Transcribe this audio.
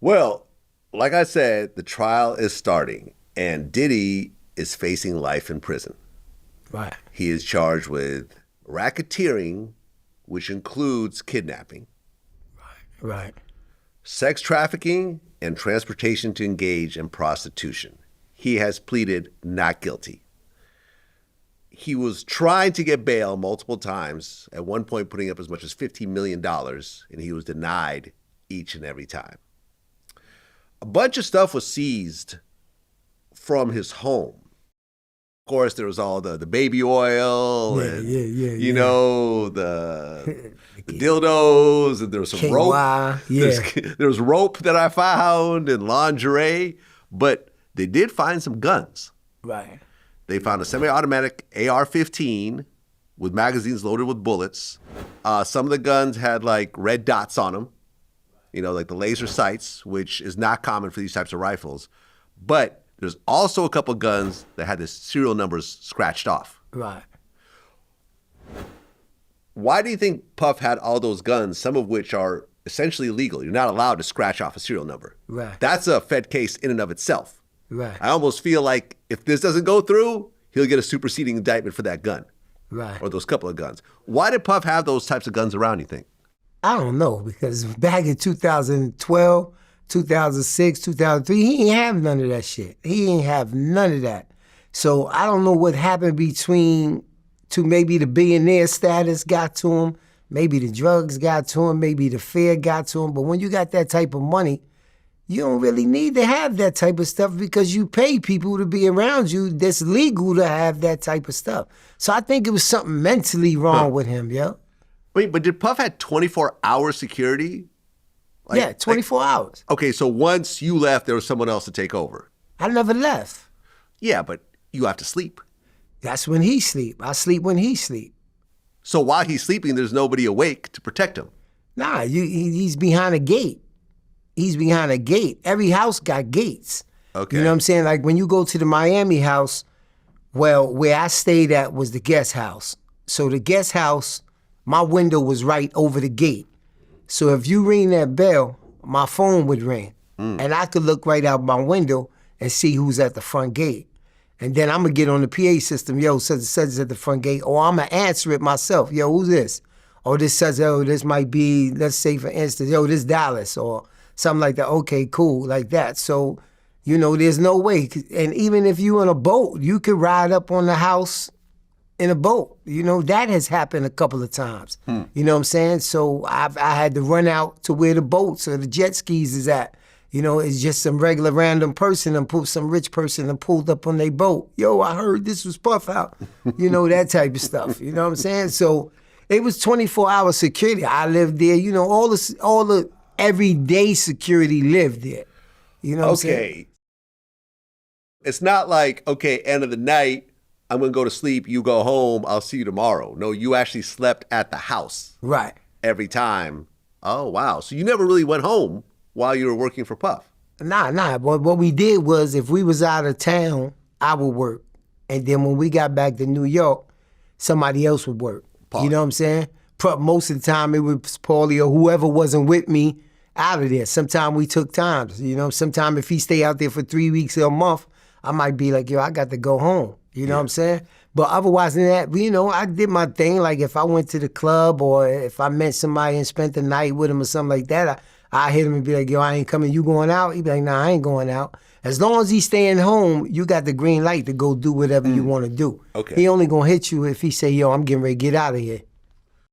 Well, like I said, the trial is starting, and Diddy is facing life in prison. Right. He is charged with racketeering, which includes kidnapping, Right. sex trafficking, and transportation to engage in prostitution. He has pleaded not guilty. He was trying to get bail multiple times, at one point putting up as much as $15 million, and he was denied each and every time. A bunch of stuff was seized from his home. Of course, there was all the baby oil and, you know, the dildos, and there was some KY, rope. There was rope that I found and lingerie, but they did find some guns. Right. They found a semi-automatic AR-15 with magazines loaded with bullets. Some of the guns had like red dots on them, you know, like the laser sights, which is not common for these types of rifles. But there's also a couple guns that had the serial numbers scratched off. Right. Why do you think Puff had all those guns, some of which are essentially illegal? You're not allowed to scratch off a serial number. Right. That's a Fed case in and of itself. Right. I almost feel like if this doesn't go through, he'll get a superseding indictment for that gun. Right. Or those couple of guns. Why did Puff have those types of guns around, you think? I don't know, because back in 2012, 2006, 2003, he ain't have none of that shit. He ain't have none of that. So I don't know what happened between to maybe the billionaire status got to him, maybe the drugs got to him, maybe the fear got to him. But when you got that type of money, you don't really need to have that type of stuff because you pay people to be around you that's legal to have that type of stuff. So I think it was something mentally wrong with him, yo. Wait, but did Puff have 24-hour security? Yeah, 24 hours. Okay, so once you left, there was someone else to take over. I never left. Yeah, but you have to sleep. That's when he sleep. I sleep when he sleep. So while he's sleeping, there's nobody awake to protect him. Nah, he's behind a gate. He's behind a gate. Every house got gates. Okay. You know what I'm saying? Like when you go to the Miami house, well, where I stayed at was the guest house. So the guest house, my window was right over the gate. So if you ring that bell, my phone would ring. And I could look right out my window and see who's at the front gate. And then I'm going to get on the PA system, yo, such and such is at the front gate. Or I'm going to answer it myself. Yo, who's this? Or this says, oh, this might be, let's say for instance, yo, this Dallas or something like that. Okay, cool, like that. So, you know, there's no way. And even if you in a boat, you could ride up on the house in a boat. You know, that has happened a couple of times. You know what I'm saying? So I had to run out to where the boats or the jet skis is at. You know, it's just some regular random person and some rich person and pulled up on their boat. Yo, I heard this was Puff out. You know, that type of stuff. You know what I'm saying? So it was 24-hour security. I lived there. You know, all the everyday security lived there. You know what I'm saying? It's not like, okay, end of the night, I'm going to go to sleep, you go home, I'll see you tomorrow. No, you actually slept at the house. Right. Every time. Oh, wow. So you never really went home while you were working for Puff? Nah. What we did was if we was out of town, I would work. And then when we got back to New York, somebody else would work. Paulie. You know what I'm saying? Most of the time it was Paulie or whoever wasn't with me out of there. Sometimes we took times. You know, sometimes if he stay out there for 3 weeks or a month, I might be like, yo, I got to go home. You know what I'm saying? But otherwise than that, you know, I did my thing. Like if I went to the club or if I met somebody and spent the night with him or something like that, I hit him and be like, yo, I ain't coming. You going out? He'd be like, nah, I ain't going out. As long as he's staying home, you got the green light to go do whatever you want to do. Okay. He only going to hit you if he say, yo, I'm getting ready to get out of here.